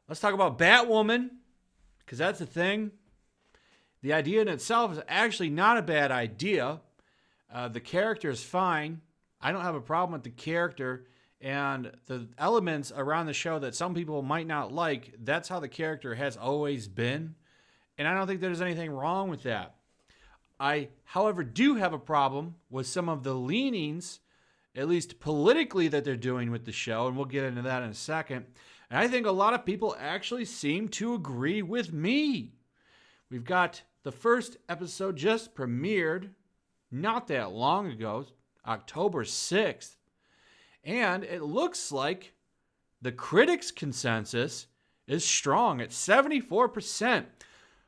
Let's talk about Batwoman, because that's the thing. The idea in itself is actually not a bad idea. The character is fine. I don't have a problem with the character and the elements around the show that some people might not like. That's how the character has always been. And I don't think there's anything wrong with that. I, however, do have a problem with some of the leanings, at least politically, that they're doing with the show. And we'll get into that in a second. And I think a lot of people actually seem to agree with me. We've got the first episode just premiered not that long ago, October 6th. And it looks like the critics' consensus is strong at 74%.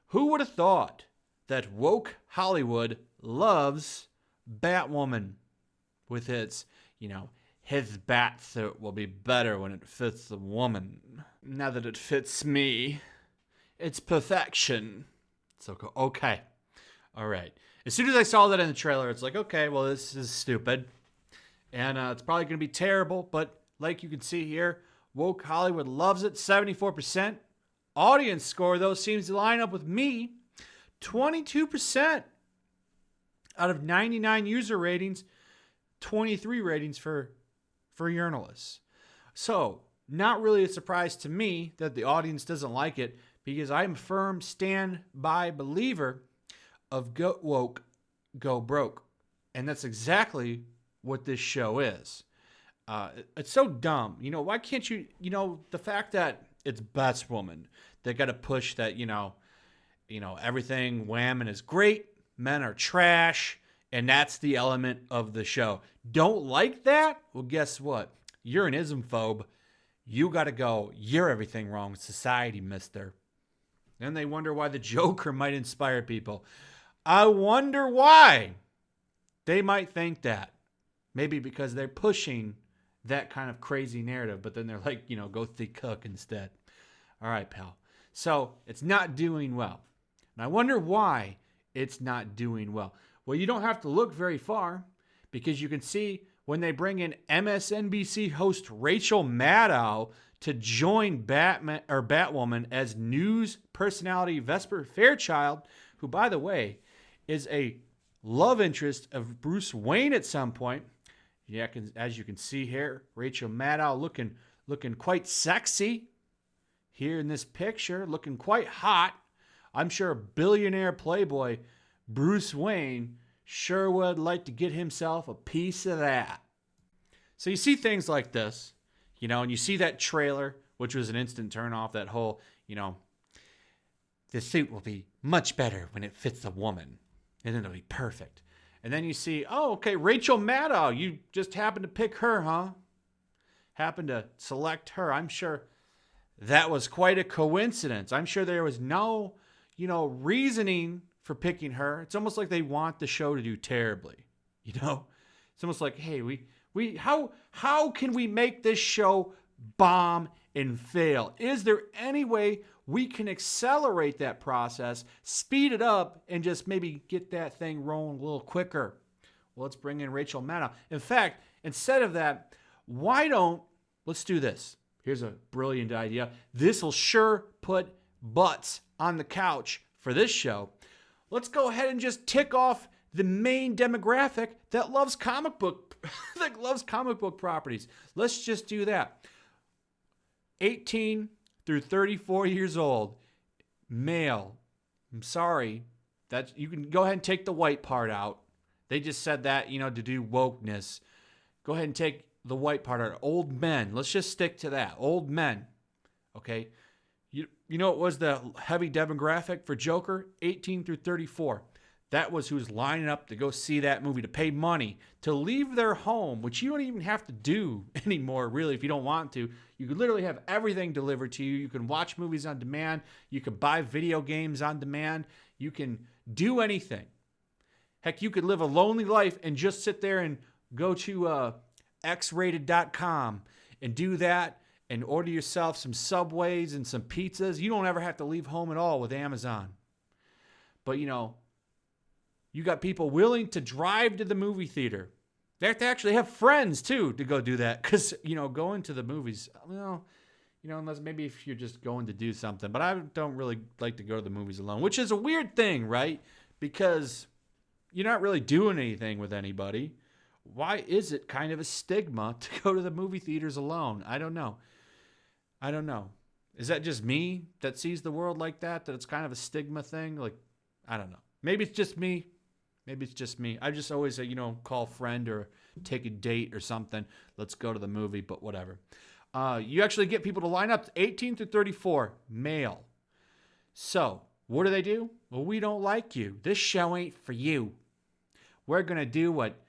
Who would have thought that woke Hollywood loves Batwoman with its, his bat suit will be better when it fits the woman. Now that it fits me, it's perfection. So, okay. All right. As soon as I saw that in the trailer, it's like, okay, well, this is stupid. And it's probably going to be terrible. But like you can see here, woke Hollywood loves it, 74%. Audience score, though, seems to line up with me. 22% out of 99 user ratings, 23 ratings for journalists. So, not really a surprise to me that the audience doesn't like it, because I'm a firm stand-by believer of go woke, go broke. And that's exactly what this show is. It's so dumb. Why can't you, the fact that it's Batwoman, they got to push that, everything women is great, men are trash, and that's the element of the show. Don't like that? Well, guess what? You're an ismphobe. You got to go. You're everything wrong with society, mister. Then they wonder why the Joker might inspire people. I wonder why they might think that. Maybe because they're pushing that kind of crazy narrative, but then they're like, go see Cook instead. All right, pal. So it's not doing well. And I wonder why it's not doing well. Well, you don't have to look very far, because you can see when they bring in MSNBC host Rachel Maddow to join Batwoman as news personality Vesper Fairchild, who, by the way, is a love interest of Bruce Wayne at some point. Yeah, as you can see here, Rachel Maddow looking quite sexy here in this picture, looking quite hot. I'm sure a billionaire playboy Bruce Wayne sure would like to get himself a piece of that. So you see things like this, and you see that trailer, which was an instant turn off, that whole, the suit will be much better when it fits a woman, and it'll be perfect. And then you see, oh, okay, Rachel Maddow, you just happened to pick her, huh? Happened to select her. I'm sure that was quite a coincidence. I'm sure there was no, reasoning for picking her. It's almost like they want the show to do terribly, It's almost like, hey, how can we make this show bomb and fail? Is there any way we can accelerate that process, speed it up, and just maybe get that thing rolling a little quicker? Well, let's bring in Rachel Maddow. In fact, instead of that, let's do this. Here's a brilliant idea. This will sure put butts on the couch for this show. Let's go ahead and just tick off the main demographic that loves comic book properties. Let's just do that. 18 through 34 years old, male. I'm sorry, that you can go ahead and take the white part out. They just said that, to do wokeness. Go ahead and take the white part out. Old men. Let's just stick to that. Old men. Okay. You know what was the heavy demographic for Joker? 18 through 34. That was who's lining up to go see that movie, to pay money, to leave their home, which you don't even have to do anymore, really, if you don't want to. You could literally have everything delivered to you. You can watch movies on demand. You can buy video games on demand. You can do anything. Heck, you could live a lonely life and just sit there and go to xrated.com and do that and order yourself some Subways and some pizzas. You don't ever have to leave home at all with Amazon. But, you got people willing to drive to the movie theater. They have to actually have friends, too, to go do that. Because, going to the movies, You know, unless maybe if you're just going to do something. But I don't really like to go to the movies alone, which is a weird thing, right? Because you're not really doing anything with anybody. Why is it kind of a stigma to go to the movie theaters alone? I don't know. I don't know. Is that just me that sees the world like that? That it's kind of a stigma thing? Like, I don't know. Maybe it's just me. Maybe it's just me. I just always say, call a friend or take a date or something. Let's go to the movie, but whatever. You actually get people to line up 18 through 34, male. So, what do? Well, we don't like you. This show ain't for you. We're going to do what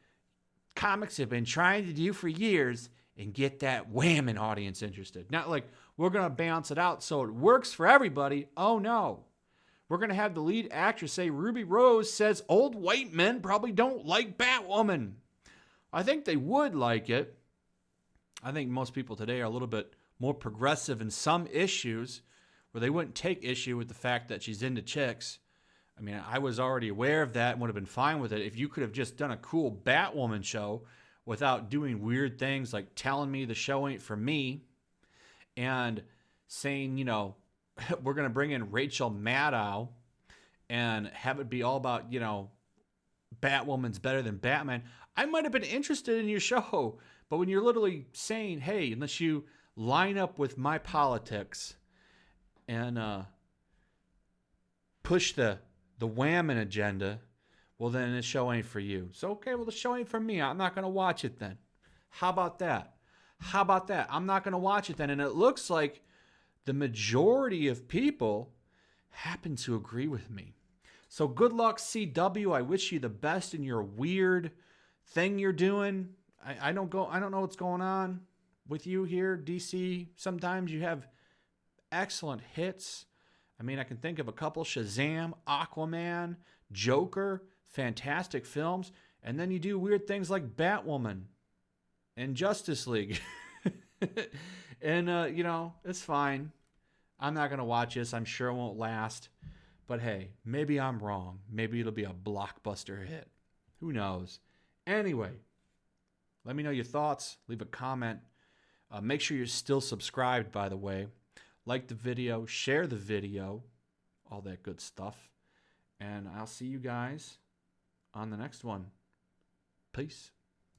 comics have been trying to do for years and get that whamming audience interested. Not like we're going to balance it out so it works for everybody. Oh, no. We're going to have the lead actress say Ruby Rose says old white men probably don't like Batwoman. I think they would like it. I think most people today are a little bit more progressive in some issues where they wouldn't take issue with the fact that she's into chicks. I mean, I was already aware of that and would have been fine with it if you could have just done a cool Batwoman show without doing weird things like telling me the show ain't for me and saying, we're going to bring in Rachel Maddow and have it be all about, Batwoman's better than Batman. I might have been interested in your show. But when you're literally saying, hey, unless you line up with my politics and push the whamming agenda, well, then this show ain't for you. So, okay, well, the show ain't for me. I'm not going to watch it then. How about that? I'm not going to watch it then. And it looks like the majority of people happen to agree with me. So good luck, CW. I wish you the best in your weird thing you're doing. I don't know what's going on with you here, DC. Sometimes you have excellent hits. I mean, I can think of a couple: Shazam, Aquaman, Joker, fantastic films. And then you do weird things like Batwoman and Justice League. And, it's fine. I'm not going to watch this. I'm sure it won't last. But hey, maybe I'm wrong. Maybe it'll be a blockbuster hit. Who knows? Anyway, let me know your thoughts. Leave a comment. Make sure you're still subscribed, by the way. Like the video. Share the video. All that good stuff. And I'll see you guys on the next one. Peace.